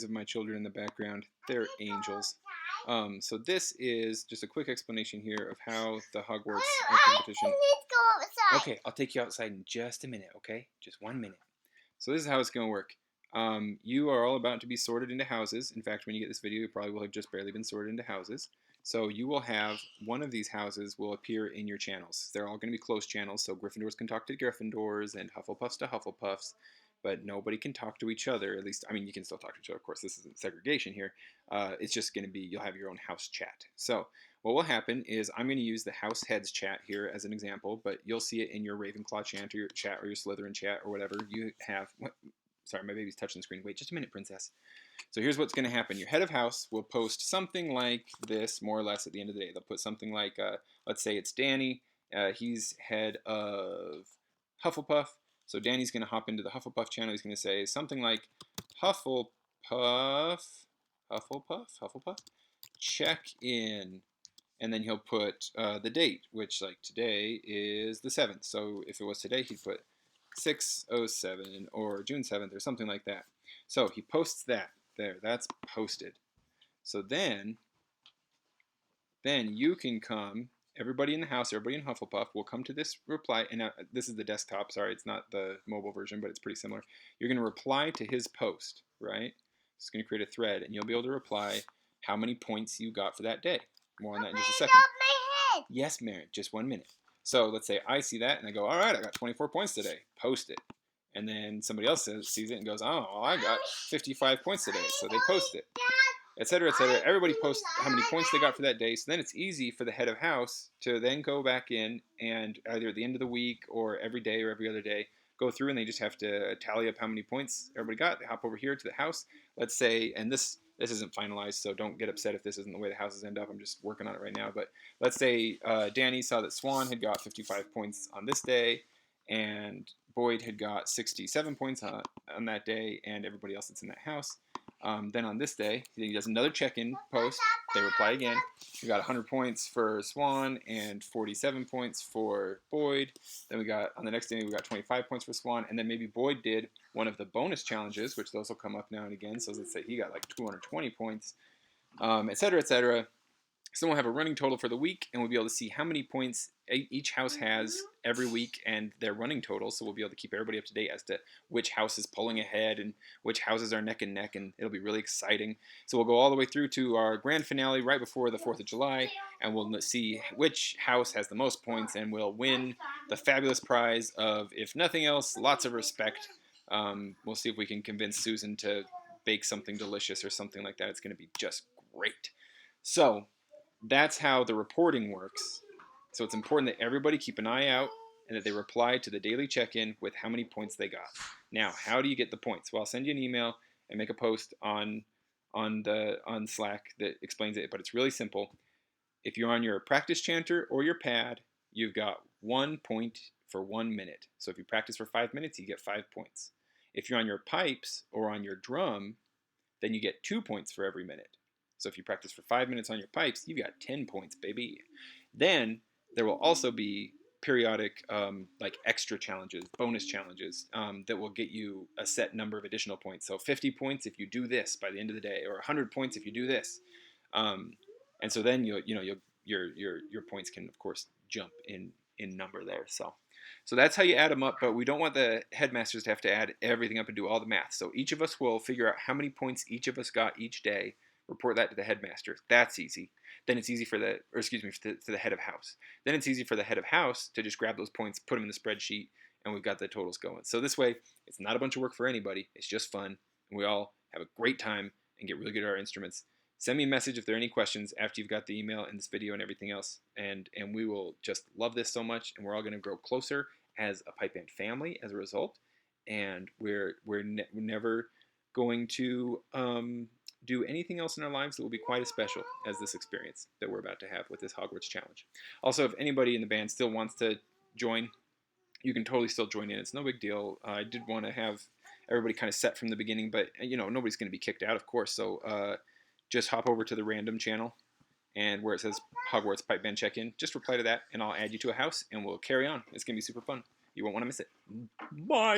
Of my children in the background, they're angels. So this is just a quick explanation here of how the Hogwarts competition. I need to go outside. Okay, I'll take you outside in just a minute. Okay, just 1 minute. So this is how it's going to work. You are all about to be sorted into houses. In fact, when you get this video, you probably will have just barely been sorted into houses. So you will have one of these houses will appear in your channels. They're all going to be closed channels, so Gryffindors can talk to Gryffindors and Hufflepuffs to Hufflepuffs, but nobody can talk to each other. At least, I mean, you can still talk to each other. Of course, this isn't segregation here. It's just going to be, you'll have your own house chat. So what will happen is I'm going to use the house heads chat here as an example, but you'll see it in your Ravenclaw chat or your Slytherin chat or whatever you have. Sorry, my baby's touching the screen. Wait just a minute, princess. So here's what's going to happen. Your head of house will post something like this, more or less, at the end of the day. They'll put something like, let's say it's Danny. He's head of Hufflepuff. So Danny's going to hop into the Hufflepuff channel. He's going to say something like, Hufflepuff, check in. And then he'll put the date, which like today is the 7th. So if it was today, he'd put 6/07 or June 7th or something like that. So he posts that there. That's posted. So then you can come, everybody in the house, everybody in Hufflepuff will come to this reply, and this is the desktop, sorry, it's not the mobile version, but it's pretty similar. You're going to reply to his post, right? It's going to create a thread, and you'll be able to reply how many points you got for that day. More on that in just a second. My head. Yes, Mary, just 1 minute. So let's say I see that, and I go, all right, I got 24 points today. Post it. And then somebody else sees it and goes, oh, well, I got 55 points today. So they post it, etc., etc. Everybody posts how many points they got for that day. So then it's easy for the head of house to then go back in and either at the end of the week or every day or every other day go through, and they just have to tally up how many points everybody got. They hop over here to the house. Let's say, and this isn't finalized, so don't get upset if this isn't the way the houses end up. I'm just working on it right now. But let's say Danny saw that Swan had got 55 points on this day, and Boyd had got 67 points on that day, and everybody else that's in that house. Then on this day, he does another check-in post. They reply again. We got 100 points for Swan and 47 points for Boyd. Then we got, on the next day, we got 25 points for Swan. And then maybe Boyd did one of the bonus challenges, which those will come up now and again. So let's say he got like 220 points, etc., etc. So we'll have a running total for the week, and we'll be able to see how many points each house has every week and their running total. So we'll be able to keep everybody up to date as to which house is pulling ahead and which houses are neck and neck, and it'll be really exciting. So we'll go all the way through to our grand finale right before the 4th of July, and we'll see which house has the most points, and we'll win the fabulous prize of, if nothing else, lots of respect. We'll see if we can convince Susan to bake something delicious or something like that. It's going to be just great. So that's how the reporting works. So it's important that everybody keep an eye out and that they reply to the daily check-in with how many points they got. Now, how do you get the points? Well, I'll send you an email and make a post on Slack that explains it, but it's really simple. If you're on your practice chanter or your pad, you've got 1 point for 1 minute. So if you practice for 5 minutes, you get 5 points. If you're on your pipes or on your drum, then you get 2 points for every minute. So if you practice for 5 minutes on your pipes, you've got 10 points, baby. Then there will also be periodic like extra challenges, bonus challenges that will get you a set number of additional points. So 50 points if you do this by the end of the day, or 100 points if you do this. And so then your points can of course jump in number there. So that's how you add them up, but we don't want the headmasters to have to add everything up and do all the math. So each of us will figure out how many points each of us got each day. Report that to the headmaster. That's easy. Then it's easy for the head of house. Then it's easy for the head of house to just grab those points, put them in the spreadsheet, and we've got the totals going. So this way, it's not a bunch of work for anybody. It's just fun, and we all have a great time and get really good at our instruments. Send me a message if there are any questions after you've got the email and this video and everything else, and we will just love this so much, and we're all going to grow closer as a pipe band family as a result, and we're never going to do anything else in our lives that will be quite as special as this experience that we're about to have with this Hogwarts challenge. Also, if anybody in the band still wants to join, you can totally still join in. It's no big deal. I did want to have everybody kind of set from the beginning, but nobody's going to be kicked out, of course. So just hop over to the random channel, and where it says Hogwarts Pipe Band Check-In, just reply to that, and I'll add you to a house, and we'll carry on. It's going to be super fun. You won't want to miss it. Bye!